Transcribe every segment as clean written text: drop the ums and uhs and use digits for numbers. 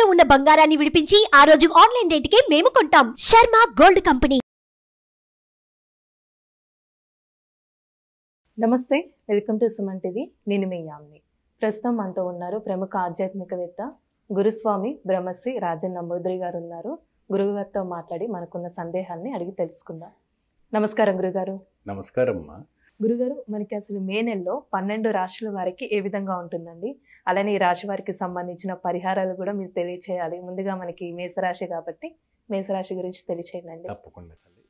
తాకట్టులో ఉన్న బంగారాన్ని విడిపించి ఆ రోజు ఆన్లైన్ రేటుకే మేము కొంటాం. Sharma gold company. నమస్తే, వెల్కమ్ టు సుమన్ టీవీ. నేను మీ యామ్ని. ప్రస్తుతం మనతో ఉన్నారు ప్రముఖ ఆధ్యాత్మికవేత్త గురుస్వామి బ్రహ్మశ్రీ రాజన్ నంబూద్రి గారు ఉన్నారు. గురువుగారితో మాట్లాడి మనకున్న సందేహాన్ని అడిగి తెలుసుకుందాం. నమస్కారం గురుగారు. నమస్కారం అమ్మా. గురుగారు, మనకి అసలు మే నెలలో 12 రాశుల వారికి ఏ విధంగా ఉంటుందండి? అలానే ఈ రాశి వారికి సంబంధించిన పరిహారాలు కూడా మీరు తెలియచేయాలి. ముందుగా మనకి మేషరాశి కాబట్టి మేషరాశి గురించి తెలియచేయండి. తప్పకుండా తల్లి.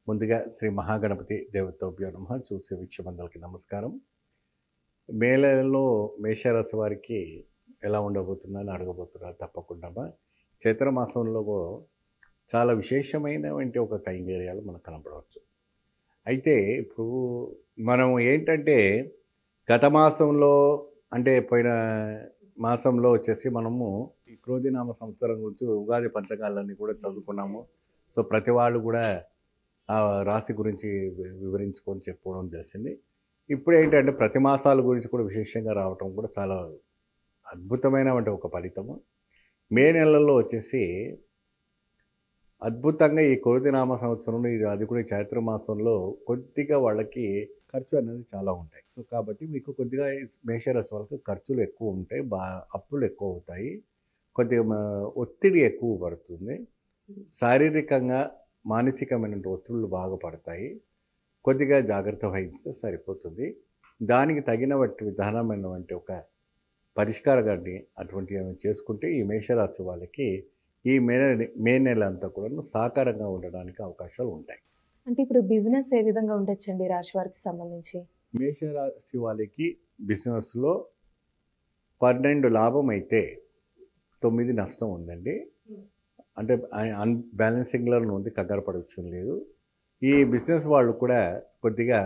ముందుగా శ్రీ మహాగణపతి దేవతోభ్యో నమః. చూసే వీక్షబంధులకి నమస్కారం. మే నెలలో మేషరాశి వారికి ఎలా ఉండబోతుందని అడగబోతున్నారు. తప్పకుండా చైత్ర మాసంలో చాలా విశేషమైనటువంటి ఒక కైంగర్యాలు మనకు కనపడవచ్చు. అయితే ఇప్పుడు మనం ఏంటంటే గత మాసంలో అంటే పోయిన మాసంలో వచ్చేసి మనము ఈ క్రోధినామ సంవత్సరం గురించి ఉగాది పంచకాలన్నీ కూడా చదువుకున్నాము. సో ప్రతి వాళ్ళు కూడా ఆ రాశి గురించి వివరించుకొని చెప్పుకోవడం జరిగింది. ఇప్పుడు ఏంటంటే ప్రతి మాసాల గురించి కూడా విశేషంగా రావటం కూడా చాలా అద్భుతమైనటువంటి ఒక ఫలితము. మే నెలలో వచ్చేసి అద్భుతంగా ఈ క్రోధినామ సంవత్సరంలో అది కూడా చైత్ర మాసంలో కొద్దిగా వాళ్ళకి ఖర్చు అనేది చాలా ఉంటాయి. సో కాబట్టి మీకు కొద్దిగా మేషరాశి వాళ్ళకి ఖర్చులు ఎక్కువ ఉంటాయి, అప్పులు ఎక్కువ అవుతాయి, కొద్దిగా ఒత్తిడి ఎక్కువ పడుతుంది, శారీరకంగా మానసికమైన ఒత్తిళ్ళు బాగా పడతాయి. కొద్దిగా జాగ్రత్త వహిస్తే సరిపోతుంది. దానికి తగిన విధానమైనటువంటి ఒక పరిష్కారాన్ని అటువంటివి చేసుకుంటే ఈ మేషరాశి వాళ్ళకి ఈ మే నెల అంతా కూడా సాకారంగా ఉండడానికి అవకాశాలు ఉంటాయి. అంటే ఇప్పుడు బిజినెస్ ఏ విధంగా ఉండొచ్చండి రాశి వారికి సంబంధించి? మేషరాశి వాళ్ళకి బిజినెస్లో 12 లాభం అయితే 9 నష్టం ఉందండి. అంటే అన్బ్యాలెన్సింగ్లో ఉంది, కంగారు పడవచ్చం లేదు. ఈ బిజినెస్ వాళ్ళు కూడా కొద్దిగా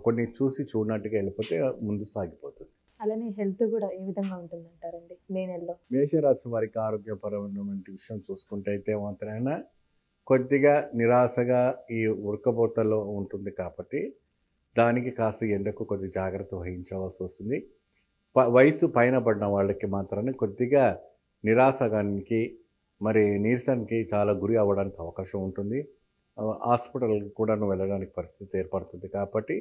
కొన్ని చూసి చూడనట్టుగా వెళ్ళిపోతే ముందు సాగిపోతుంది. అలానే హెల్త్ కూడా ఏ విధంగా ఉంటుందంటారండి మే నెలలో? మేషరాశి వారికి ఆరోగ్యపరమైనటువంటి విషయం చూసుకుంటే అయితే మాత్రమే కొద్దిగా నిరాశగా ఈ ఉడకపోతలో ఉంటుంది కాబట్టి దానికి కాస్త ఎండకు కొద్ది జాగ్రత్త వహించవలసి వస్తుంది. వయసు పైన పడిన వాళ్ళకి మాత్రమే కొద్దిగా నిరాశగానికి మరి నీరసానికి చాలా గురి అవ్వడానికి అవకాశం ఉంటుంది. హాస్పిటల్కి కూడా వెళ్ళడానికి పరిస్థితి ఏర్పడుతుంది కాబట్టి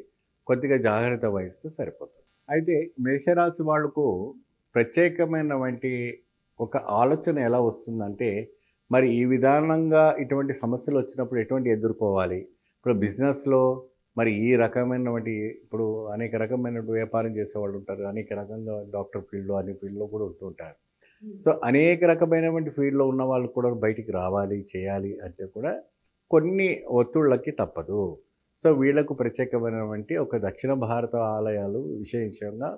కొద్దిగా జాగ్రత్త వహిస్తే సరిపోతుంది. అయితే మేషరాశి వాళ్లకు ప్రత్యేకమైనటువంటి ఒక ఆలోచన ఎలా వస్తుందంటే మరి ఈ విధానంగా ఇటువంటి సమస్యలు వచ్చినప్పుడు ఎటువంటి ఎదుర్కోవాలి. ఇప్పుడు బిజినెస్లో మరి ఈ రకమైనటువంటి ఇప్పుడు అనేక రకమైన వ్యాపారం చేసేవాళ్ళు ఉంటారు, అనేక రకంగా డాక్టర్ ఫీల్డ్లో అన్ని ఫీల్డ్లో కూడా ఉంటుంటారు. సో అనేక రకమైనటువంటి ఫీల్డ్లో ఉన్న వాళ్ళు కూడా బయటికి రావాలి చేయాలి అంటే కూడా కొన్ని ఒత్తిళ్ళకి తప్పదు. సో వీళ్లకు ప్రత్యేకమైనటువంటి ఒక దక్షిణ భారత ఆలయాలు విశేషంగా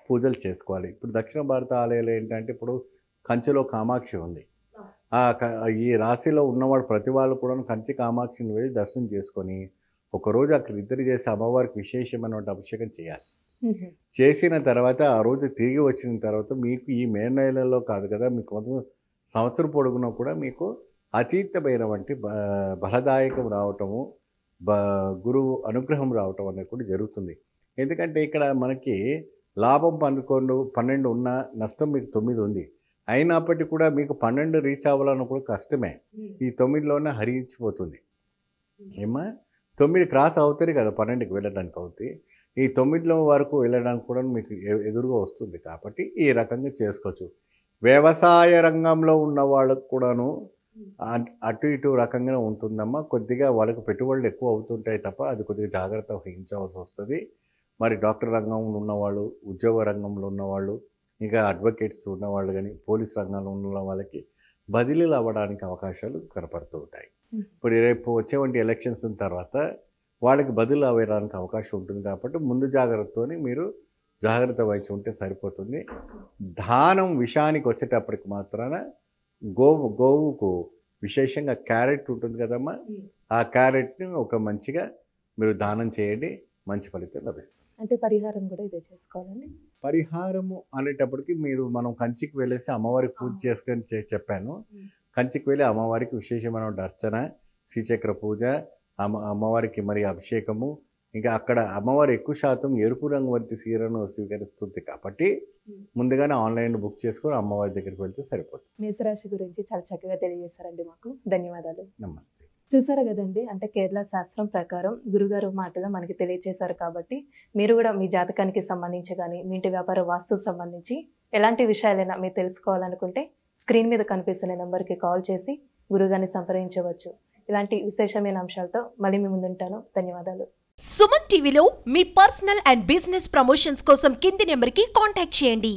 పూజలు చేసుకోవాలి. ఇప్పుడు దక్షిణ భారత ఆలయాలు ఏంటంటే ఇప్పుడు కంచిలో కామాక్షి ఉంది. ఈ రాశిలో ఉన్నవాడు ప్రతి వాళ్ళు కూడా కంచి కామాక్షిని వెళ్ళి దర్శనం చేసుకొని ఒకరోజు అక్కడ ఇద్దరు చేసి అమ్మవారికి విశేషమైనటువంటి అభిషేకం చేయాలి. చేసిన తర్వాత ఆ రోజు తిరిగి వచ్చిన తర్వాత మీకు ఈ మే నెలలో కాదు కదా, మీకు సంవత్సరం పొడుగునా కూడా మీకు అతీతమైనటువంటి బలదాయకం రావటము, గురువు అనుగ్రహం రావటం అనేది కూడా జరుగుతుంది. ఎందుకంటే ఇక్కడ మనకి లాభం 12 ఉన్న నష్టం మీకు 9 ఉంది. అయినప్పటికీ కూడా మీకు 12 రీచ్ అవ్వాలన్న కూడా కష్టమే. ఈ 9లోనే హరించిపోతుంది. ఏమా 9 క్రాస్ అవుతాయి కదా 12కి వెళ్ళడానికి అవుతాయి. ఈ 9లో వరకు వెళ్ళడానికి కూడా మీకు ఎదురుగా వస్తుంది. కాబట్టి ఈ రకంగా చేసుకోవచ్చు. వ్యవసాయ రంగంలో ఉన్న వాళ్ళకు కూడాను అటు ఇటు రకంగా ఉంటుందమ్మా. కొద్దిగా వాళ్ళకు పెట్టుబడులు ఎక్కువ అవుతుంటాయి తప్ప అది కొద్దిగా జాగ్రత్త వహించవలసి వస్తుంది. మరి డాక్టర్ రంగంలో ఉన్నవాళ్ళు, ఉద్యోగ రంగంలో ఉన్నవాళ్ళు, ఇంకా అడ్వకేట్స్ ఉన్నవాళ్ళు కానీ పోలీస్ రంగంలో ఉన్న వాళ్ళకి బదిలీలు అవ్వడానికి అవకాశాలు కనపడుతూ ఉంటాయి. ఇప్పుడు రేపు వచ్చేవంటి ఎలక్షన్స్ తర్వాత వాళ్ళకి బదిలీ అవ్వడానికి అవకాశం ఉంటుంది. కాబట్టి ముందు జాగ్రత్తతోని మీరు జాగ్రత్త వహించి ఉంటే సరిపోతుంది. దానం విషయానికి వచ్చేటప్పటికి మాత్రాన గోవుకు విశేషంగా క్యారెట్ ఉంటుంది కదమ్మా, ఆ క్యారెట్ని ఒక మంచిగా మీరు దానం చేయండి, మంచి ఫలితం లభిస్తుంది. అంటే పరిహారం కూడా ఇదే చేసుకోవాలండి? పరిహారము అనేటప్పటికి మనం కంచికి వెళ్ళేసి అమ్మవారికి పూజ చేసుకొని చెప్పాను. కంచికి వెళ్ళి అమ్మవారికి విశేషమైన అర్చన, శ్రీచక్ర పూజ, అమ్మవారికి మరి అభిషేకము, ఇంకా అక్కడ అమ్మవారు ఎక్కువ శాతం ఎరుపు రంగు వంటి చీరను స్వీకరిస్తుంది కాబట్టి ముందుగానే ఆన్లైన్ బుక్ చేసుకొని అమ్మవారి దగ్గరికి వెళ్తే సరిపోతుంది. మేషరాశి గురించి చాలా చక్కగా తెలియజేశారండి మాకు. ధన్యవాదాలు. నమస్తే. చూసారు కదండి, అంటే కేరళ శాస్త్రం ప్రకారం గురుగారు మాటగా మనకి తెలియజేశారు కాబట్టి మీరు కూడా మీ జాతకానికి సంబంధించి కానీ మీ ఇంటి వ్యాపార వాస్తుకు సంబంధించి ఎలాంటి విషయాలైనా మీరు తెలుసుకోవాలనుకుంటే స్క్రీన్ మీద కనిపిస్తున్న నెంబర్కి కాల్ చేసి గురుగారిని సంప్రదించవచ్చు. ఇలాంటి విశేషమైన అంశాలతో మళ్ళీ మీ ముందుంటాను. ధన్యవాదాలు. సుమన్ టీవీలో మీ పర్సనల్ అండ్ బిజినెస్ ప్రమోషన్స్ కోసం కింది నెంబర్కి కాంటాక్ట్ చేయండి.